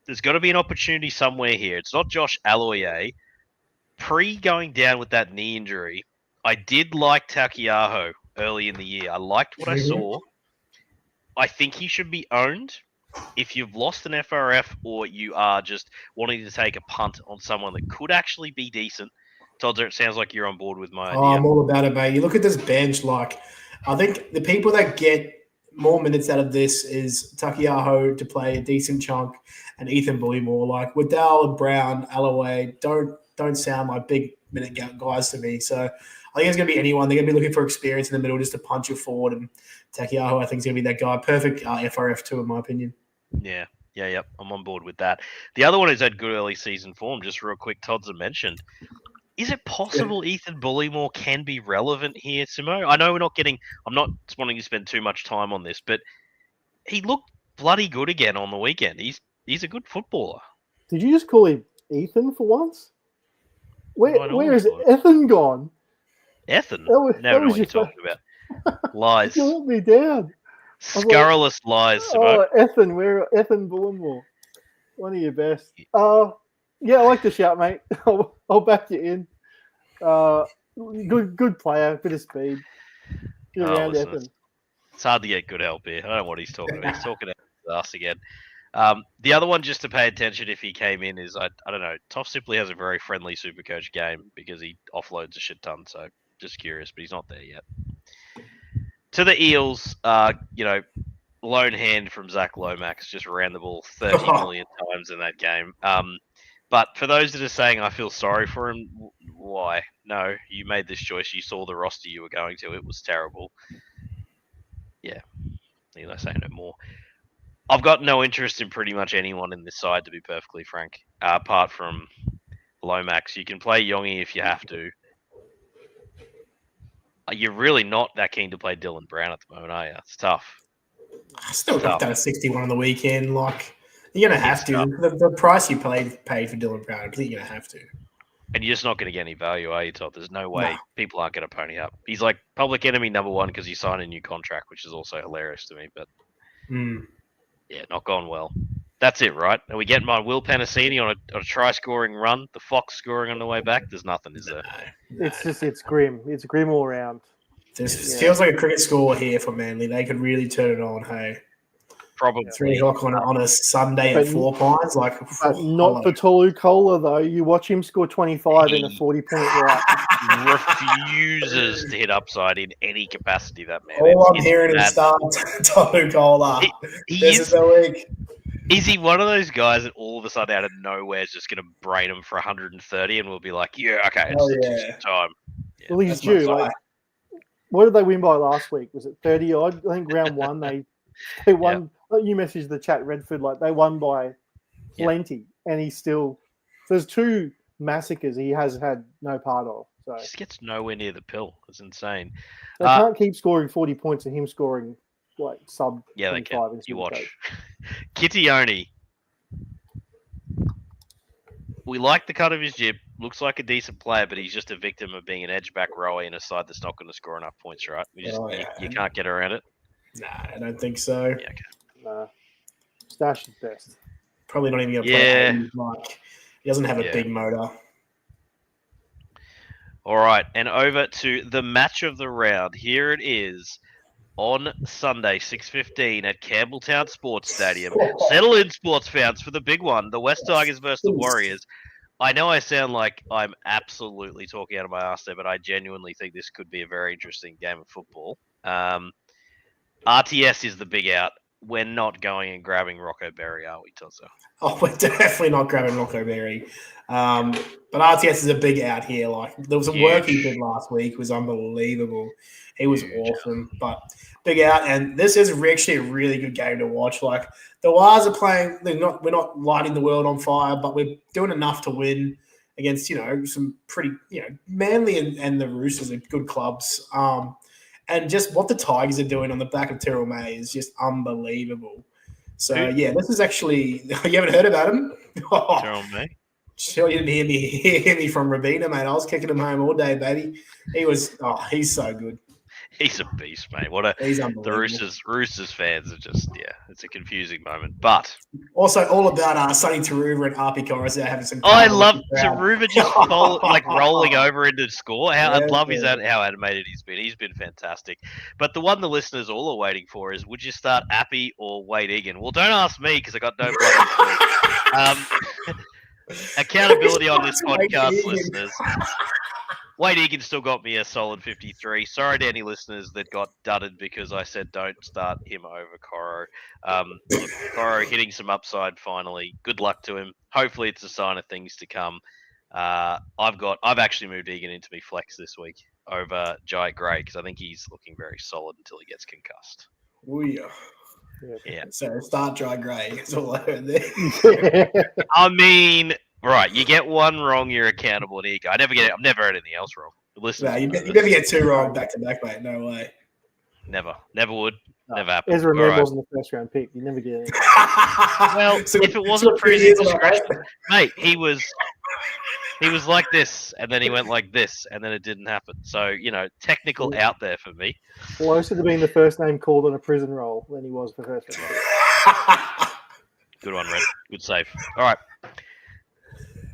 There's got to be an opportunity somewhere here. It's not Josh Aloiai. Pre going down with that knee injury, I did like Takiaho early in the year. I liked what I saw. I think he should be owned. If you've lost an FRF or you are just wanting to take a punt on someone that could actually be decent, Todd, it sounds like you're on board with my idea. I'm all about it, mate. You look at this bench, like, I think the people that get more minutes out of this is Takiaho to play a decent chunk and Ethan Bullymore. Like, Waddell, Brown, Alloway don't sound like big minute guys to me. So I think it's going to be anyone. They're going to be looking for experience in the middle just to punch you forward. And Takiaho, I think, is going to be that guy. Perfect FRF too, in my opinion. Yeah. I'm on board with that. The other one who's had good early season form, just real quick, Todd's mentioned. Is it possible Ethan Bullymore can be relevant here, Simo? I know I'm not wanting to spend too much time on this, but he looked bloody good again on the weekend. He's a good footballer. Did you just call him Ethan for once? Where is Ethan gone? Ethan? Never know what you're talking about. Lies. You let me down. Scurrilous lies, Simo. Ethan Bullymore. One of your best. Yeah, I like the shout, mate. I'll back you in. Good player, bit of speed. Listen, it's hard to get good help here. I don't know what he's talking about. He's talking about us again. The other one just to pay attention if he came in is, I don't know, Toff simply has a very friendly SuperCoach game because he offloads a shit ton. So just curious, but he's not there yet. To the Eels, lone hand from Zach Lomax just ran the ball 30 million times in that game. But for those that are saying I feel sorry for him, why? No, you made this choice. You saw the roster you were going to. It was terrible. Yeah, I say no more. I've got no interest in pretty much anyone in this side, to be perfectly frank, apart from Lomax. You can play Yongi if you have to. You're really not that keen to play Dylan Brown at the moment, are you? It's tough. I still got that 61 on the weekend. Like, you're going to have to. The price you paid for Dylan Brown, I think you're going to have to. And you're just not going to get any value, are you, Todd? There's no way people aren't going to pony up. He's like public enemy number one because he signed a new contract, which is also hilarious to me. But yeah, not gone well. That's it, right? Are we getting my Will Penasini on a try-scoring run? The Fox scoring on the way back? There's nothing, is there? No. It's grim. It's grim all around. This feels like a cricket score here for Manly. They could really turn it on, hey? Probably. 3 o'clock on a Sunday at Four Pines. Like, not for Tolu Kola, though. You watch him score 25 in a 40-point right. Refuses to hit upside in any capacity, that man. All I'm hearing is start Tolu Kola. This is the week. Is he one of those guys that all of a sudden out of nowhere is just going to brain him for 130 and we'll be like, yeah, okay, it's time. Yeah, well, he's due. Like, what did they win by last week? Was it 30 odd? I think round one they won. Yep. You messaged the chat, Redford, like they won by plenty, and he's still. There's 2 massacres he has had no part of. So he just gets nowhere near the pill. It's insane. They can't keep scoring 40 points and him scoring like sub. Yeah, they can. You watch. Kittione. We like the cut of his jib. Looks like a decent player, but he's just a victim of being an edge back rower in a side that's not going to score enough points, right? You can't get around it. Nah, I don't think so. Yeah, okay. Nah. Stash is best. Probably not even going to play. Like, he doesn't have a big motor. All right, and over to the match of the round. Here it is on Sunday, 6:15 at Campbelltown Sports Stadium. Settle in, sports fans, for the big one. The West Tigers versus the Warriors. I know I sound like I'm absolutely talking out of my ass there, but I genuinely think this could be a very interesting game of football. RTS is the big out. We're not going and grabbing Rocco Berry, are we, Tozzo? Oh, we're definitely not grabbing Rocco Berry. But RTS is a big out here. Like, there was some work he did last week. It was unbelievable. He was awesome. But big out. And this is actually a really good game to watch. Like, the Wars are playing. We're not lighting the world on fire, but we're doing enough to win against, some pretty, Manly and the Roosters are good clubs. And just what the Tigers are doing on the back of Terrell May is just unbelievable. So, yeah, this is actually – you haven't heard about him? Terrell May? Sure, you didn't hear me from Rabina, mate. I was kicking him home all day, baby. He's so good. He's a beast, mate. The Roosters fans are just, it's a confusing moment. But also all about Sonny Taruva and Arpi Coruscant having some. I love Taruva just rolling over into score. How animated he's been. He's been fantastic. But the one the listeners all are waiting for is: would you start Appy or Wade Egan? Well, don't ask me because I got no bloody accountability on this podcast, listeners. Wade Egan still got me a solid 53. Sorry to any listeners that got dudded because I said don't start him over Coro. Coro hitting some upside finally. Good luck to him. Hopefully it's a sign of things to come. I've actually moved Egan into me flex this week over Jai Gray because I think he's looking very solid until he gets concussed. Oh yeah. Yeah. So start Jai Gray. That's all I heard there. I mean. Right, you get one wrong, you're accountable. And I've never heard anything else wrong. You never get 2 wrong back to back, mate. No way. Never would. Never happened. Ezra Mann wasn't the first round pick. You never get it. Well, so if it wasn't for his discretion, mate, he was like this, and then he went like this, and then it didn't happen. So technical out there for me. Closer to being the first name called on a prison roll than he was the first round. Good one, Red. Good save. All right.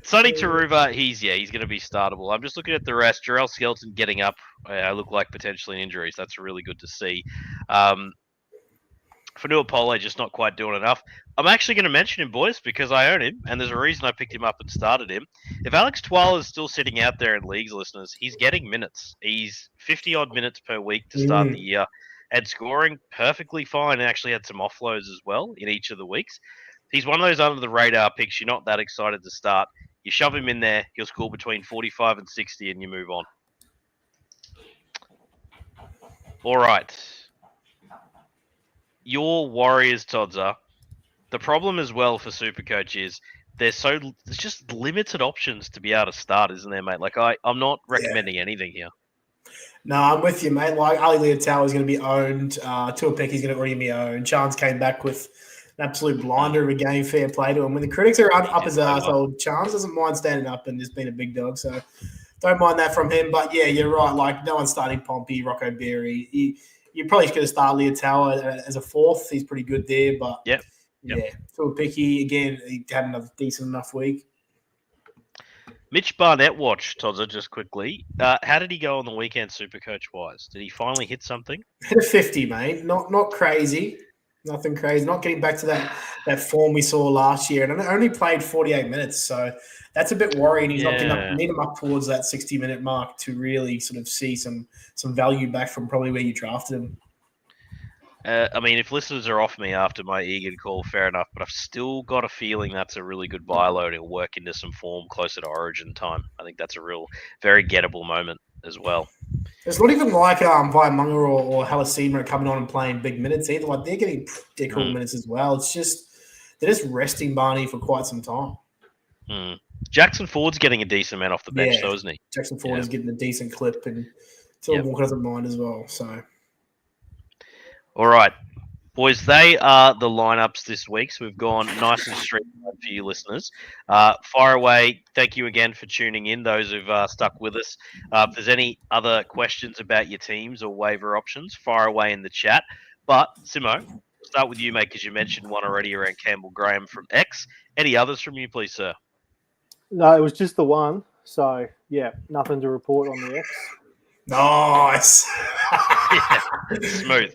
Sonny Taruva, he's going to be startable. I'm just looking at the rest. Jarrell Skelton getting up. Look like potentially injuries. That's really good to see. Fanua Pole just not quite doing enough. I'm actually going to mention him, boys, because I own him, and there's a reason I picked him up and started him. If Alex Twal is still sitting out there in leagues, listeners, he's getting minutes. He's 50-odd minutes per week to start the year. and scoring perfectly fine, and actually had some offloads as well in each of the weeks. He's one of those under the radar picks. You're not that excited to start. You shove him in there, he'll score between 45 and 60, and you move on. All right. Your Warriors, Todzer. The problem as well for Supercoach is there's just limited options to be able to start, isn't there, mate? Like I'm not recommending anything here. No, I'm with you, mate. Like Ali Leotau is going to be owned. Tuapecki's going to already be owned. Chance came back with an absolute blinder of a game. Fair play to him. When the critics are up his arsehole, Chance doesn't mind standing up and just being a big dog. So don't mind that from him. But yeah, you're right. Like no one's starting Pompey, Rocco Berry. You probably should have started Leotau as a fourth. He's pretty good there. But yeah, Tuapecki again. He had another decent enough week. Mitch Barnett watch, Todzer, just quickly. How did he go on the weekend, Supercoach wise? Did he finally hit something? Hit a 50, mate. Not crazy. Nothing crazy. Not getting back to that form we saw last year. And only played 48 minutes. So that's a bit worrying. He's not going to need him up towards that 60-minute mark to really sort of see some value back from probably where you drafted him. I mean, if listeners are off me after my Egan call, fair enough. But I've still got a feeling that's a really good buy low. He'll work into some form closer to Origin time. I think that's a very gettable moment as well. It's not even like Vaimunga or Halasima coming on and playing big minutes either. Like they're getting pretty cool minutes as well. It's just they're just resting Barney for quite some time. Jackson Ford's getting a decent amount off the bench, though, isn't he? Jackson Ford is getting a decent clip, and Till Walker doesn't mind as well. So. All right, boys, they are the lineups this week. So we've gone nice and streamlined for you listeners. Fire away. Thank you again for tuning in, those who've stuck with us. If there's any other questions about your teams or waiver options, fire away in the chat. But, Simo, start with you, mate, because you mentioned one already around Campbell Graham from X. Any others from you, please, sir? No, it was just the one. So, yeah, nothing to report on the X. Nice. Smooth.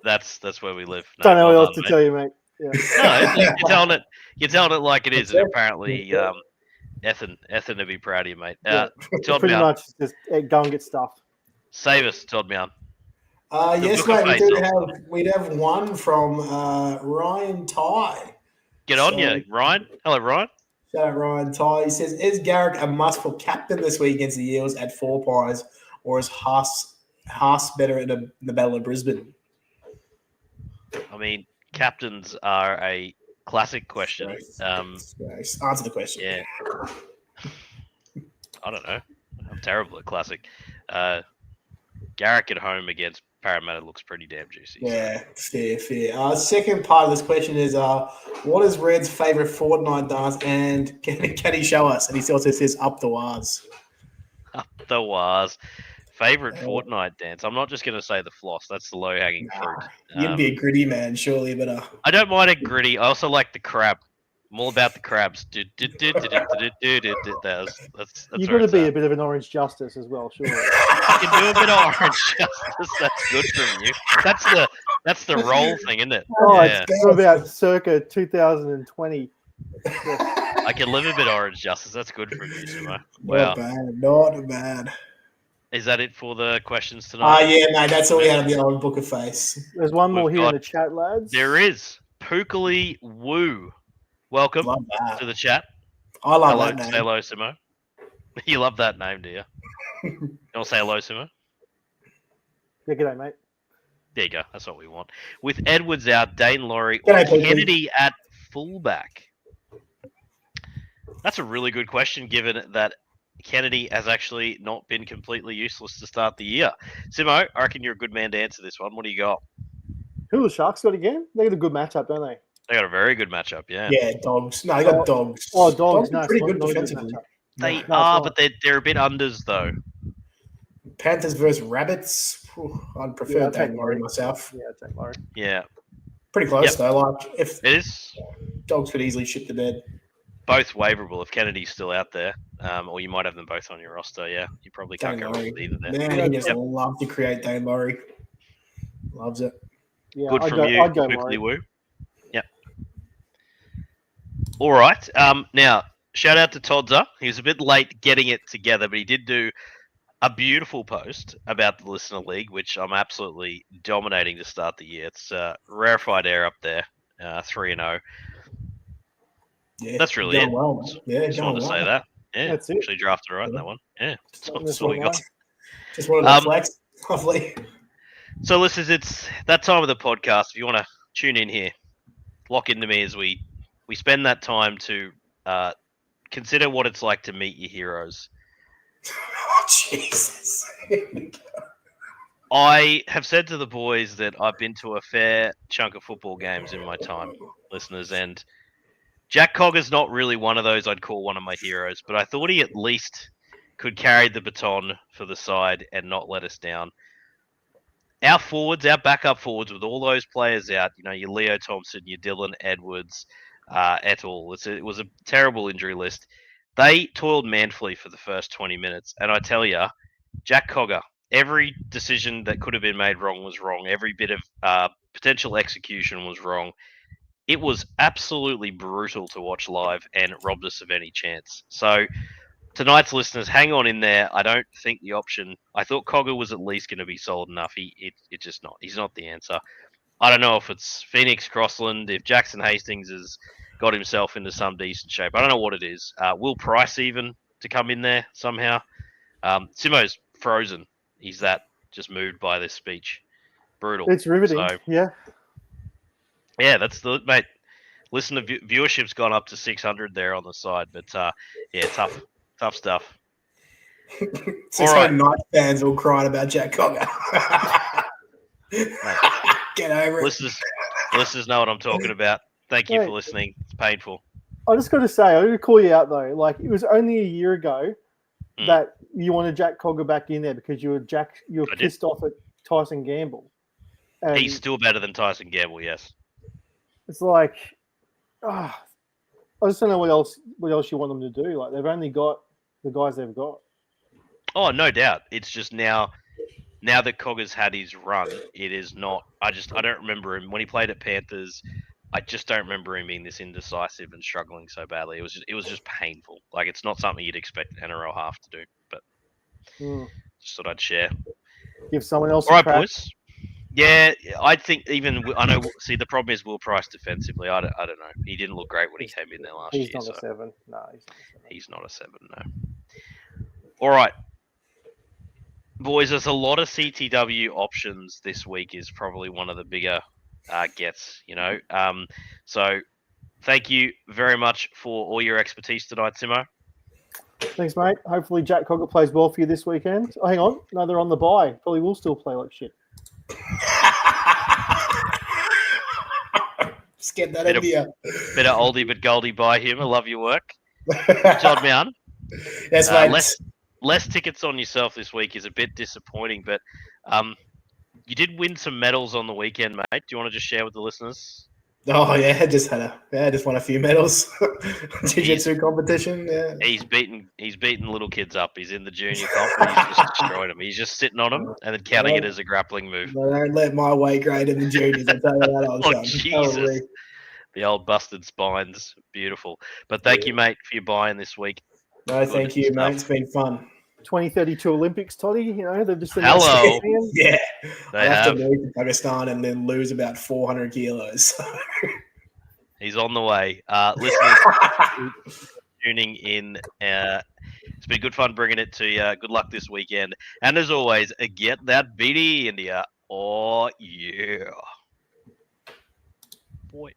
That's where we live. No, don't know what else to tell you, mate. Yeah. No, you're telling it like it is, and apparently, Ethan to be proud of you, mate. Pretty much just go and get stuff. Save us, Todd Meown. Yes, mate. We'd have one from Ryan Ty. Get on you, Ryan. Hello, Ryan. Shout out Ryan Ty. He says, "Is Garrick a must for captain this week against the Eels at 4 pies, or is Haas better in the Battle of Brisbane?" I mean, captains are a classic question. Answer the question. Yeah. I don't know. I'm terrible at classic. Garrick at home against Parramatta looks pretty damn juicy. Yeah, fair. Second part of this question is, what is Red's favourite fortnight dance, and can he show us? And he also says, up the waz. Up the waz. Favorite fortnight dance? I'm not just going to say the floss. That's the low-hanging fruit. You'd be a gritty man, surely, but I don't mind a gritty. I also like the crab. I'm all about the crabs. That's You've got to be a bit of an Orange Justice as well, sure. You can do a bit of Orange Justice. That's good from you. That's the roll thing, isn't it? Oh, yeah. It's about circa 2020. I can live a bit of Orange Justice. That's good from you, Simo. Wow. Not bad. Is that it for the questions tonight? Yeah, mate. That's all we had on the old book of face. There's one more here in the chat, lads. There is. Pookly Woo. Welcome to the chat. I love that name. Say hello, Simo. You love that name, do you? You want to say hello, Simo? Yeah, g'day, mate. There you go. That's what we want. With Edwards out, Dane Laurie, or Kennedy at fullback? That's a really good question, given that Kennedy has actually not been completely useless to start the year. Simo, I reckon you're a good man to answer this one. What do you got? Who the Sharks got again? They got a good matchup, don't they? They got a very good matchup, yeah. Yeah, Dogs. No, they got Dogs. Oh, Dogs. No, pretty good defensively. They are, but they're a bit unders, though. Panthers versus Rabbits. I'd prefer Dane Laurie myself. Yeah, Dane Laurie. Yeah. Pretty close, though. Like, if it is. Dogs could easily shit the bed. Both waiverable if Kennedy's still out there, or you might have them both on your roster. Yeah, you probably can't go wrong with either there. Man, he just loves to create Dane Laurie. Loves it. Yeah, good from you. Quickly, Woo. Yep. All right. Now, shout out to Todzer. He was a bit late getting it together, but he did do a beautiful post about the Listener League, which I'm absolutely dominating to start the year. It's rarefied air up there, 3-0. Yeah, That's really going it. well, man. Yeah, Just going wanted to well. say that. Yeah, That's it. actually drafted right in that one. Yeah, that's all we got. Just wanted to flex. Lovely. So, listeners, it's that time of the podcast. If you want to tune in here, lock into me as we spend that time to consider what it's like to meet your heroes. Oh, Jesus. I have said to the boys that I've been to a fair chunk of football games in my time, listeners, and Jack Cogger's not really one of those I'd call one of my heroes, but I thought he at least could carry the baton for the side and not let us down. Our forwards, our backup forwards, with all those players out, your Leo Thompson, your Dylan Edwards, et al. It was a terrible injury list. They toiled manfully for the first 20 minutes, and I tell you, Jack Cogger, every decision that could have been made wrong was wrong. Every bit of potential execution was wrong. It was absolutely brutal to watch live and robbed us of any chance. So tonight's listeners, hang on in there. I don't think the option. I thought Cogger was at least going to be solid enough. It's just not. He's not the answer. I don't know if it's Phoenix Crossland, if Jackson Hastings has got himself into some decent shape. I don't know what it is. Will Price even to come in there somehow? Simo's frozen. He's that just moved by this speech. Brutal. It's riveting. So, yeah. Yeah, that's the mate. Listen, viewership's gone up to 600 there on the side, but yeah, tough stuff. 600 Knights fans all crying about Jack Cogger. Get over it. Listeners know what I'm talking about. Thank you for listening. It's painful. I just got to say, I got to call you out though. Like, it was only a year ago that you wanted Jack Cogger back in there because you were pissed off at Tyson Gamble. And he's still better than Tyson Gamble, yes. It's like, I just don't know what else you want them to do. Like, they've only got the guys they've got. Oh, no doubt. It's just now that Cogger's had his run, it is not. I don't remember him when he played at Panthers. I just don't remember him being this indecisive and struggling so badly. It was just painful. Like, it's not something you'd expect an NRL half to do. But just thought I'd share. Give someone else. All right, boys. Yeah, I think I know. See, the problem is Will Price defensively. I don't know. He didn't look great when he came in there last year. He's not a 7. No, he's not a 7. No. All right, boys. There's a lot of CTW options this week. Is probably one of the bigger gets. So thank you very much for all your expertise tonight, Simo. Thanks, mate. Hopefully Jack Cogger plays well for you this weekend. Oh, hang on. No, they're on the bye. Probably will still play like shit. Just get that idea. Bit of oldie but goldie by him. I love your work. John Mound. Yes, mate. Less tickets on yourself this week is a bit disappointing, but you did win some medals on the weekend, mate. Do you want to just share with the listeners? Oh yeah, just won a few medals. Jiu-jitsu competition. Yeah. He's beaten little kids up. He's in the junior comp and he's just destroyed them. He's just sitting on them and then counting it as a grappling move. I don't let my weight grade in the juniors. I'll tell you that. Oh Jesus! The old busted spines, beautiful. But thank you, mate, for your buy-in this week. No, thank you, mate. It's been fun. 2032 Olympics, Toddy. They've just hello. Yeah, they have to move to Pakistan and then lose about 400 kilos. So. He's on the way. Listeners, tuning in. It's been good fun bringing it to you. Good luck this weekend. And as always, get that BDE India. Oh, yeah. Boy.